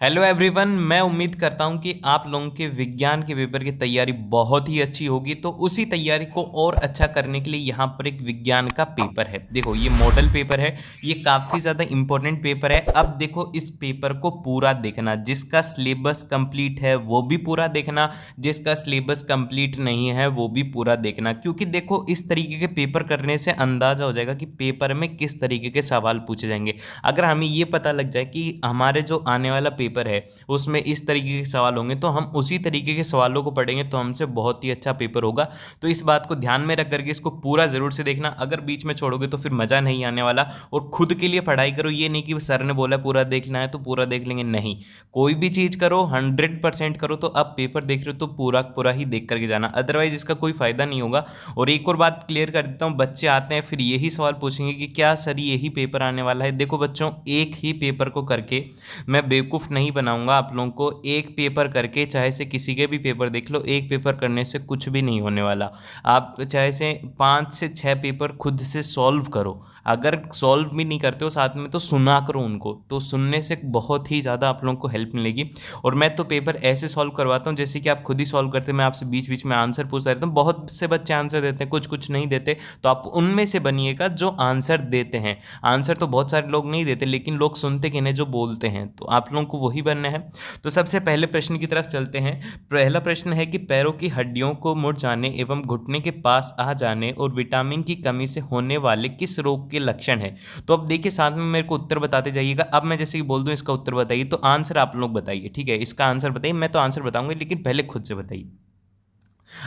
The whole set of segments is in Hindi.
हेलो एवरीवन, मैं उम्मीद करता हूं कि आप लोगों के विज्ञान के पेपर की तैयारी बहुत ही अच्छी होगी। तो उसी तैयारी को और अच्छा करने के लिए यहाँ पर एक विज्ञान का पेपर है। देखो, ये मॉडल पेपर है। ये काफ़ी ज़्यादा इंपॉर्टेंट पेपर है। अब देखो, इस पेपर को पूरा देखना। जिसका सिलेबस कंप्लीट है वो भी पूरा देखना, जिसका सिलेबस कंप्लीट नहीं है वो भी पूरा देखना। क्योंकि देखो, इस तरीके के पेपर करने से अंदाजा हो जाएगा कि पेपर में किस तरीके के सवाल पूछे जाएंगे। अगर हमें ये पता लग जाए कि हमारे जो आने वाला पेपर है उसमें इस तरीके के सवाल होंगे, तो हम उसी तरीके के सवालों को पढ़ेंगे तो हमसे बहुत ही अच्छा पेपर होगा। तो इस बात को ध्यान में रख करके इसको पूरा जरूर से देखना। अगर बीच में छोड़ोगे तो फिर मजा नहीं आने वाला। और खुद के लिए पढ़ाई करो, ये नहीं कि सर ने बोला पूरा देखना है तो पूरा देख लेंगे। नहीं, कोई भी चीज करो 100% करो। तो अब पेपर देख रहे हो तो पूरा पूरा ही देख करके जाना, अदरवाइज इसका कोई फायदा नहीं होगा। और एक और बात क्लियर कर देता हूँ, बच्चे आते हैं फिर यही सवाल पूछेंगे कि क्या सर यही पेपर आने वाला है। देखो बच्चों, एक ही पेपर को करके मैं बेवकूफ़ नहीं बनाऊंगा आप लोगों को। एक पेपर करके, चाहे से किसी के भी पेपर देख लो, एक पेपर करने से कुछ भी नहीं होने वाला। आप चाहे से 5 से 6 पेपर खुद से सॉल्व करो। अगर सॉल्व भी नहीं करते हो साथ में तो सुना करो उनको, तो सुनने से बहुत ही ज़्यादा आप लोगों को हेल्प मिलेगी। और मैं तो पेपर ऐसे सॉल्व करवाता हूँ जैसे कि आप खुद ही सॉल्व करते। मैं आपसे बीच बीच में आंसर पूछता रहता हूँ। बहुत से बच्चे आंसर देते हैं, कुछ कुछ नहीं देते। तो आप उनमें से बनिएगा जो आंसर देते हैं। आंसर तो बहुत सारे लोग नहीं देते, लेकिन लोग सुनते किन्हें, जो बोलते हैं। तो आप लोगों को वही बनना है। तो सबसे पहले प्रश्न की तरफ चलते हैं। पहला प्रश्न है कि पैरों की हड्डियों को मुड़ जाने एवं घुटने के पास आ जाने और विटामिन की कमी से होने वाले किस रोग के लक्षण है। तो अब देखिए, साथ में मेरे को उत्तर बताते जाइएगा। अब मैं जैसे कि बोल दूं इसका उत्तर बताइए, तो आंसर आप लोग बताइए। ठीक है, इसका आंसर बताइए। मैं तो आंसर बताऊंगा, लेकिन पहले खुद से बताइए।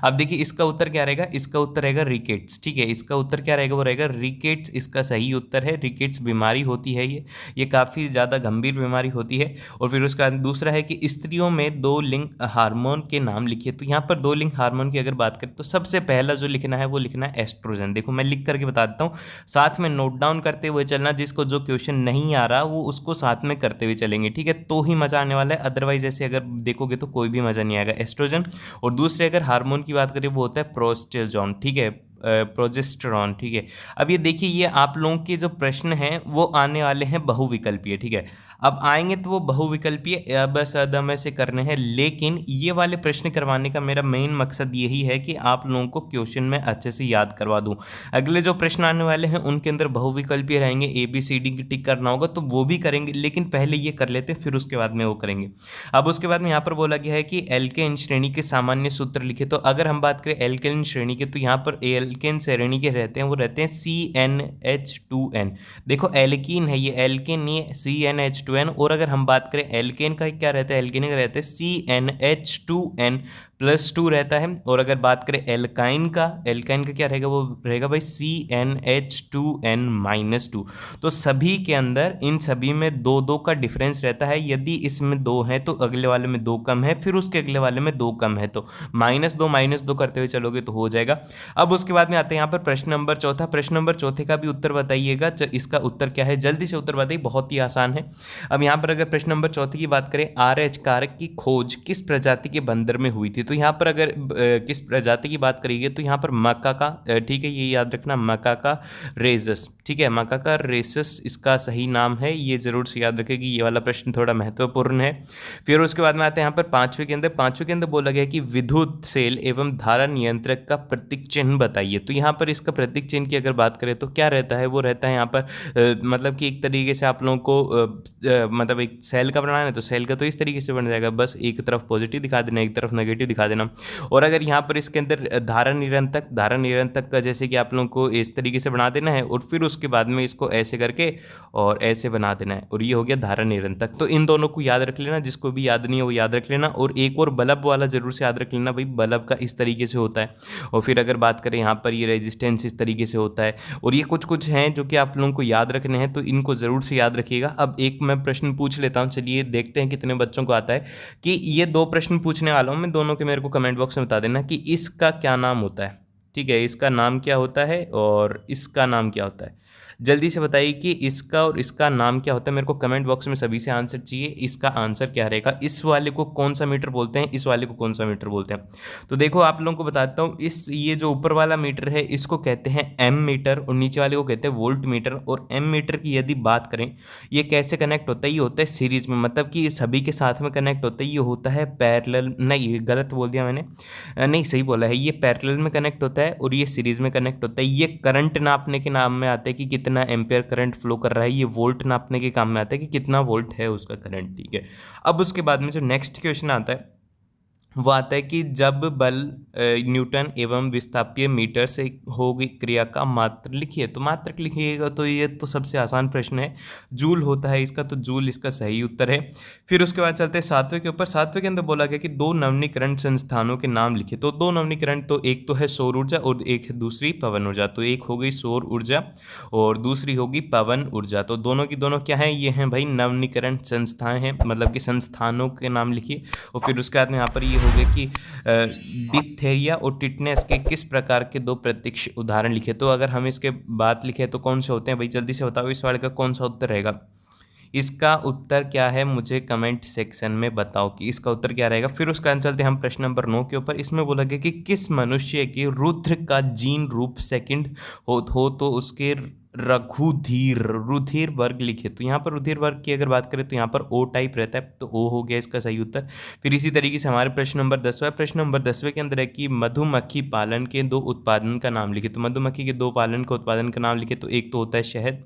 अब देखिए, इसका उत्तर क्या रहेगा। इसका उत्तर रहेगा रिकेट्स। ठीक है, इसका उत्तर क्या रहेगा, वो रहेगा रिकेट्स। इसका सही उत्तर है। रिकेट्स बीमारी होती है ये काफ़ी ज़्यादा गंभीर बीमारी होती है। और फिर उसका दूसरा है कि स्त्रियों में दो लिंग हार्मोन के नाम लिखिए। तो यहाँ पर दो लिंग हार्मोन की अगर बात करें तो सबसे पहला जो लिखना है वो लिखना है एस्ट्रोजन। देखो, मैं लिख करके बता देता हूँ, साथ में नोट डाउन करते हुए चलना। जिसको जो क्वेश्चन नहीं आ रहा वो उसको साथ में करते हुए चलेंगे। ठीक है, तो ही मजा आने वाला है। अदरवाइज ऐसे अगर देखोगे तो कोई भी मजा नहीं आएगा। एस्ट्रोजन। और दूसरे अगर हार्मोन की बात करें वो होता है प्रोस्टेजोन। ठीक है, प्रोजेस्टेरॉन। ठीक है। अब ये देखिए, ये आप लोगों के जो प्रश्न हैं वो आने वाले हैं बहुविकल्पीय। ठीक है, अब आएंगे तो वो बहुविकल्पीय बस अदम से करने हैं। लेकिन ये वाले प्रश्न करवाने का मेरा मेन मकसद यही है कि आप लोगों को क्वेश्चन में अच्छे से याद करवा दूं। अगले जो प्रश्न आने वाले हैं उनके अंदर बहुविकल्पीय रहेंगे, ए बी सी डी की टिक करना होगा, तो वो भी करेंगे। लेकिन पहले ये कर लेते हैं, फिर उसके बाद में वो करेंगे। अब उसके बाद में यहाँ पर बोला गया है कि एल्केन श्रेणी के सामान्य सूत्र लिखे। तो अगर हम बात करें एल्केन श्रेणी के, तो यहाँ पर एल्केन श्रेणी के रहते हैं, वो रहते हैं CnH2n। देखो, एल्कीन है ये, एल्केन नहीं है, CnH2n। और अगर हम बात करें एल्केन का, क्या रहता है, एल्केन का रहता है CnH2n+2 रहता है। और अगर बात करें एल्काइन का, एल्काइन का क्या रहेगा, वो रहेगा भाई CnH2n-2। तो सभी के अंदर, इन सभी में दो दो का डिफरेंस रहता है। यदि इसमें दो है तो अगले वाले में दो कम है, फिर उसके अगले वाले में दो कम है, तो -2 करते हुए चलोगे तो हो जाएगा। अब उसके बाद में आते हैं यहाँ पर प्रश्न नंबर चौथा। प्रश्न नंबर चौथे का भी उत्तर बताइएगा। इसका उत्तर क्या है, जल्दी से उत्तर बताइए, बहुत ही आसान है। अब यहाँ पर अगर प्रश्न नंबर चौथे की बात करें, RH कारक की खोज किस प्रजाति के बंदर में हुई थी। तो यहाँ पर अगर किस प्रजाति की बात करेंगे तो यहाँ पर मकाका, ठीक है, ये याद रखना, मकाका रेजस। ठीक है, मकाका रेसस इसका सही नाम है। ये जरूर से याद रखेगी, ये वाला प्रश्न थोड़ा महत्वपूर्ण है। फिर उसके बाद में आते हैं यहाँ पर पांचवें के अंदर। पांचवें के अंदर बोला गया कि विद्युत सेल एवं धारा नियंत्रक का प्रतीक चिन्ह बताइए। तो यहाँ पर इसका प्रतीक चिन्ह की अगर बात करें तो क्या रहता है, वो रहता है यहाँ पर मतलब कि एक तरीके से आप लोगों को मतलब एक सेल का बनाना है तो सेल का तो इस तरीके से बन जाएगा, बस एक तरफ पॉजिटिव दिखा देना, एक तरफ नेगेटिव दिखा देना। और अगर यहाँ पर इसके अंदर धारा निरंतक, धारा निरंतक का जैसे कि आप लोगों को इस तरीके से बना देना है, और फिर उसके बाद में इसको ऐसे करके और ऐसे बना देना है, और ये हो गया धारा निरंतक। तो इन दोनों को याद रख लेना, जिसको भी याद नहीं है वो याद रख लेना। और एक और बल्ब वाला जरूर से याद रख लेना भाई, बल्ब का इस तरीके से होता है। और फिर अगर बात करें यहाँ पर, ये रेजिस्टेंस इस तरीके से होता है। और ये कुछ कुछ हैं जो कि आप लोगों को याद रखने हैं, तो इनको ज़रूर से याद रखिएगा। अब एक मैं प्रश्न पूछ लेता हूँ, चलिए देखते हैं कितने बच्चों को आता है। कि ये दो प्रश्न पूछने वाला हूँ मैं, दोनों के मेरे को कमेंट बॉक्स में बता देना कि इसका क्या नाम होता है। ठीक है, इसका नाम क्या होता है और इसका नाम क्या होता है। जल्दी से बताइए कि इसका और इसका नाम क्या होता है। मेरे को कमेंट बॉक्स में सभी से आंसर चाहिए, इसका आंसर क्या रहेगा। इस वाले को कौन सा मीटर बोलते हैं, इस वाले को कौन सा मीटर बोलते हैं। तो देखो आप लोगों को बताता हूँ, इस ये जो ऊपर वाला मीटर है इसको कहते हैं एम मीटर और नीचे वाले को कहते हैं वोल्ट मीटर। और एम मीटर की यदि बात करें, ये कैसे कनेक्ट होता है, ये होता है सीरीज में, मतलब कि ये सभी के साथ में कनेक्ट होता है। ये होता है पैरेलल, नहीं ये गलत बोल दिया मैंने, नहीं सही बोला है, ये पैरेलल में कनेक्ट होता है और ये सीरीज में कनेक्ट होता है। ये करंट नापने के नाम में आता है कि कितना एम्पेयर करंट फ्लो कर रहा है, ये वोल्ट नापने के काम में आता है कि कितना वोल्ट है उसका करंट, ठीक है। अब उसके बाद में जो नेक्स्ट क्वेश्चन आता है वो आता है कि जब बल न्यूटन एवं विस्थापीय मीटर से होगी क्रिया का मात्रक लिखिए। तो मात्रक लिखिएगा तो ये तो सबसे आसान प्रश्न है, जूल होता है इसका, तो जूल इसका सही उत्तर है। फिर उसके बाद चलते हैं सातवें के ऊपर। सातवें के अंदर बोला गया कि दो नवीनीकरण संस्थानों के नाम लिखिए। तो दो नवीनीकरण, तो एक तो है सौर ऊर्जा और एक है दूसरी पवन ऊर्जा। तो एक हो गई सौर ऊर्जा और दूसरी होगी पवन ऊर्जा। तो दोनों की दोनों क्या है, ये हैं भाई नवीनीकरण संस्थाएं हैं, मतलब कि संस्थानों के नाम लिखिए। और फिर उसके बाद में यहाँ पर ये हो गया कि डिप्थेरिया और टिटनेस के किस प्रकार के दो प्रत्यक्ष उदाहरण लिखे। तो अगर हम इसके बात लिखे तो कौन से होते हैं भाई, जल्दी से बताओ इस वाले का कौन सा उत्तर रहेगा। इसका उत्तर क्या है, मुझे कमेंट सेक्शन में बताओ कि इसका उत्तर क्या रहेगा। फिर उसका चलते हम प्रश्न नंबर 9 के ऊपर। इसमें बोला गया कि किस मनुष्य के रुद्र का जीन रूप सेकंड हो तो उसके रघुधीर रुधिर वर्ग लिखे। तो यहाँ पर रुधिर वर्ग की अगर बात करें तो यहाँ पर ओ टाइप रहता है, तो ओ हो गया इसका सही उत्तर। फिर इसी तरीके से हमारे प्रश्न नंबर 10वां, प्रश्न नंबर 10वें के अंदर है कि मधुमक्खी पालन के दो उत्पादन का नाम लिखे। तो मधुमक्खी के दो पालन का उत्पादन का नाम लिखे। तो एक तो होता है शहद,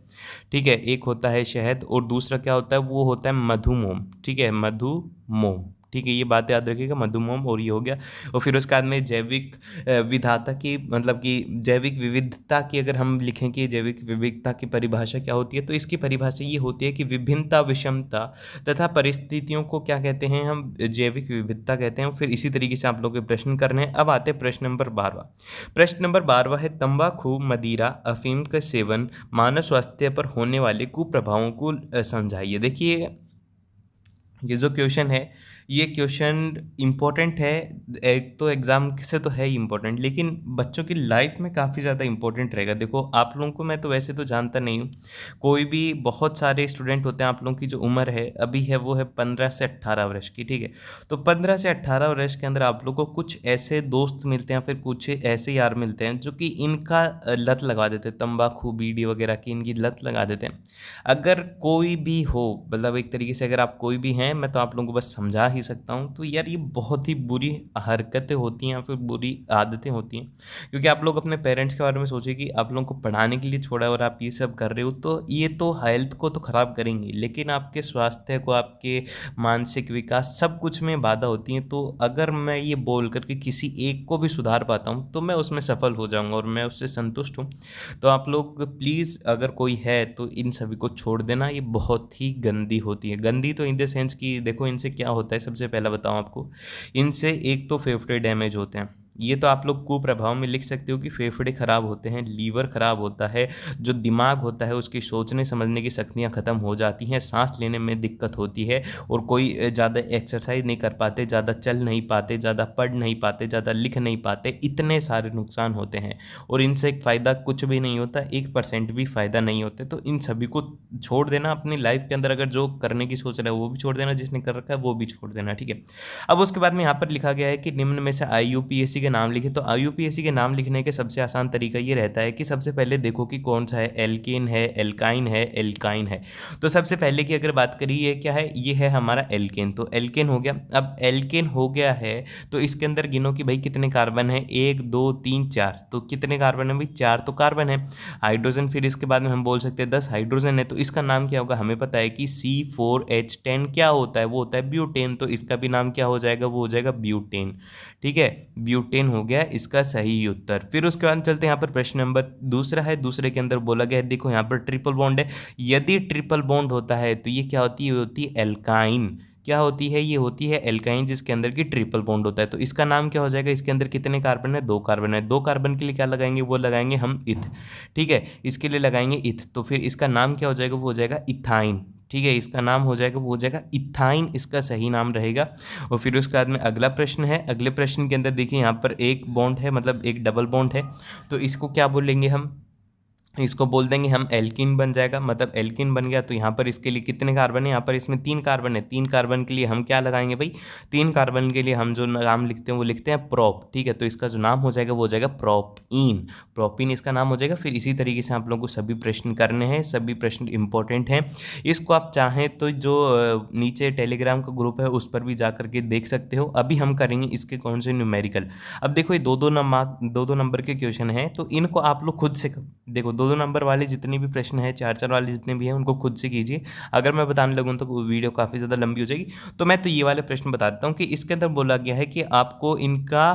ठीक है, एक होता है शहद और दूसरा क्या होता है, वो होता है मधुमोम, ठीक है, मधुमोम, ठीक है। ये बात याद रखिएगा, मधुमोम, और ये हो गया। और फिर उसके बाद में जैविक विधाता की, मतलब कि जैविक विविधता की अगर हम लिखें कि जैविक विविधता की परिभाषा क्या होती है, तो इसकी परिभाषा ये होती है कि विभिन्नता, विषमता तथा परिस्थितियों को क्या कहते हैं, हम जैविक विविधता कहते हैं। फिर इसी तरीके से आप लोग के प्रश्न करने हैं। अब आते हैं प्रश्न नंबर 12। प्रश्न नंबर 12 है तंबाकू, मदिरा, अफीम का सेवन मानव स्वास्थ्य पर होने वाले कुप्रभावों को समझाइए। देखिए ये जो क्वेश्चन है, ये क्वेश्चन इम्पोर्टेंट है, एक तो एग्ज़ाम से तो है ही इम्पोर्टेंट, लेकिन बच्चों की लाइफ में काफ़ी ज़्यादा इम्पोर्टेंट रहेगा। देखो आप लोगों को मैं तो वैसे तो जानता नहीं हूँ, कोई भी बहुत सारे स्टूडेंट होते हैं, आप लोगों की जो उम्र है अभी है वो है 15 से 18 वर्ष की, ठीक है। तो 15 से 18 वर्ष के अंदर आप लोग को कुछ ऐसे दोस्त मिलते हैं, फिर कुछ ऐसे यार मिलते हैं जो कि इनका लत लगा देते हैं, तंबाकू बीड़ी वगैरह की इनकी लत लगा देते हैं। अगर कोई भी हो, मतलब एक तरीके से अगर आप कोई भी हैं, मैं तो आप लोगों को बस समझा ही सकता हूँ, तो यार ये बहुत ही बुरी हरकतें होती हैं या फिर बुरी आदतें होती हैं। क्योंकि आप लोग अपने पेरेंट्स के बारे में सोचिए कि आप लोगों को पढ़ाने के लिए छोड़ा और आप ये सब कर रहे हो, तो ये तो हेल्थ को तो ख़राब करेंगे, लेकिन आपके स्वास्थ्य को, आपके मानसिक विकास, सब कुछ में बाधा होती है। तो अगर मैं ये बोल करके किसी एक को भी सुधार पाता हूँ तो मैं उसमें सफल हो जाऊँगा और मैं उससे संतुष्ट हूँ। तो आप लोग प्लीज़ अगर कोई है तो इन सभी को छोड़ देना, ये बहुत ही गंदी होती है। गंदी तो इन द सेंस कि देखो इनसे क्या होता है, सबसे पहला बताऊं आपको, इनसे एक तो फेफड़े डैमेज होते हैं। ये तो आप लोग कुप्रभाव में लिख सकते हो कि फेफड़े खराब होते हैं, लीवर खराब होता है, जो दिमाग होता है उसकी सोचने समझने की शक्तियाँ ख़त्म हो जाती हैं, सांस लेने में दिक्कत होती है, और कोई ज़्यादा एक्सरसाइज नहीं कर पाते, ज़्यादा चल नहीं पाते, ज़्यादा पढ़ नहीं पाते, ज़्यादा लिख नहीं पाते, इतने सारे नुकसान होते हैं। और इनसे एक फ़ायदा कुछ भी नहीं होता, 1% भी फ़ायदा नहीं होते। तो इन सभी को छोड़ देना अपनी लाइफ के अंदर। अगर जो करने की सोच रहा है वो भी छोड़ देना, जिसने कर रखा है वो भी छोड़ देना, ठीक है। अब उसके बाद में यहाँ पर लिखा गया है कि निम्न में से IUPAC के नाम लिखे। तो IUPAC के नाम लिखने के सबसे आसान तरीका ये रहता है कि सबसे पहले देखो कि कौन सा है, एल्केन है, एल्काइन है, एल्काइन है। तो सबसे पहले की अगर बात करिए, ये क्या है, ये है हमारा एल्केन। तो एल्केन हो गया। अब एल्केन हो गया है तो इसके अंदर गिनो कि भाई कितने कार्बन है, 1 2 3 4। तो कितने कार्बन है भाई, 4 तो कार्बन है। हाइड्रोजन, फिर इसके बाद में हम बोल सकते हैं 10 हाइड्रोजन है। तो इसका नाम क्या होगा, हमें पता है कि C4H10 क्या होता है, वो होता है ब्यूटेन। तो इसका भी नाम क्या हो जाएगा, वो हो जाएगा ब्यूटेन, ठीक है। ब्यूटेन हो गया इसका सही उत्तर। फिर उसके बाद चलते हैं यहाँ पर प्रश्न नंबर दूसरा है। दूसरे के अंदर बोला गया है, देखो यहाँ पर ट्रिपल बॉन्ड है। यदि ट्रिपल बॉन्ड होता है तो ये क्या होती है, होती है एल्काइन। क्या होती है, ये होती है एल्काइन, जिसके अंदर की ट्रिपल बॉन्ड होता है। तो इसका नाम क्या हो जाएगा, इसके अंदर कितने कार्बन है, 2 कार्बन है। 2 कार्बन के लिए क्या लगाएंगे, वो लगाएंगे हम इथ, ठीक है, इसके लिए लगाएंगे इथ। तो फिर इसका नाम क्या हो जाएगा, वो हो जाएगा इथाइन, ठीक है। इसका नाम हो जाएगा, वो हो जाएगा इथाइन, इसका सही नाम रहेगा। और फिर उसके बाद में अगला प्रश्न है। अगले प्रश्न के अंदर देखिए यहाँ पर एक बॉन्ड है, मतलब एक डबल बॉन्ड है, तो इसको क्या बोलेंगे हम, इसको बोल देंगे हम एल्किन बन जाएगा, मतलब एल्किन बन गया। तो यहाँ पर इसके लिए कितने कार्बन है, यहाँ पर इसमें 3 कार्बन है। 3 कार्बन के लिए हम क्या लगाएंगे भाई, 3 कार्बन के लिए हम जो नाम लिखते हैं वो लिखते हैं प्रोप, ठीक है। तो इसका जो नाम हो जाएगा वो हो जाएगा प्रोपीन, प्रोपीन इसका नाम हो जाएगा। फिर इसी तरीके से आप लोगों को सभी प्रश्न करने हैं, सभी प्रश्न इंपॉर्टेंट हैं। इसको आप चाहें तो जो नीचे टेलीग्राम का ग्रुप है उस पर भी जा करके देख सकते हो। अभी हम करेंगे इसके कौन से न्यूमेरिकल। अब देखो ये दो दो नंबर के क्वेश्चन हैं, तो इनको आप लोग खुद से देखो, दो दो नंबर वाले जितने भी प्रश्न हैं, चार चार वाले जितने भी हैं, उनको खुद से कीजिए। अगर मैं बताने लगूँ तो वीडियो काफ़ी ज़्यादा लंबी हो जाएगी। तो मैं तो ये वाले प्रश्न बता देता हूँ कि इसके अंदर बोला गया है कि आपको इनका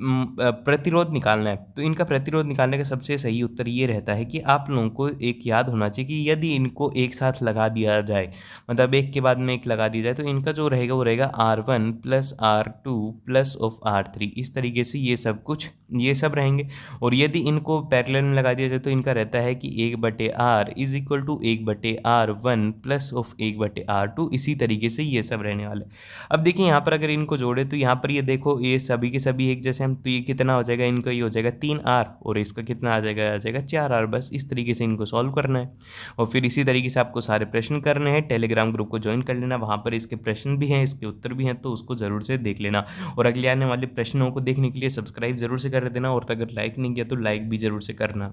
प्रतिरोध निकालना है। तो इनका प्रतिरोध निकालने का सबसे सही उत्तर ये रहता है कि आप लोगों को एक याद होना चाहिए कि यदि इनको एक साथ लगा दिया जाए, मतलब एक के बाद में एक लगा दिया जाए, तो इनका जो रहेगा वो रहेगा R1 plus R2 plus of R3। इस तरीके से ये सब रहेंगे। और यदि इनको पैरेलल में लगा दिया जाए तो इनका रहता है कि 1/R is equal to 1/R1 plus of 1/R2। इसी तरीके से ये सब रहने वाला है। अब देखिए यहाँ पर अगर इनको जोड़े तो यहाँ पर ये देखो ये सभी के सभी एक जैसे हम, तो ये कितना हो जाएगा, इनका ये हो जाएगा 3R और इसका कितना आ जाएगा 4R। बस इस तरीके से इनको सॉल्व करना है। और फिर इसी तरीके से आपको सारे प्रश्न करने हैं। टेलीग्राम ग्रुप को ज्वाइन कर लेना, वहाँ पर इसके प्रश्न भी हैं, इसके उत्तर भी हैं, तो उसको ज़रूर से देख लेना। और अगले आने वाले प्रश्नों को देखने के लिए सब्सक्राइब जरूर से कर देना, और अगर लाइक नहीं किया तो लाइक भी जरूर से करना।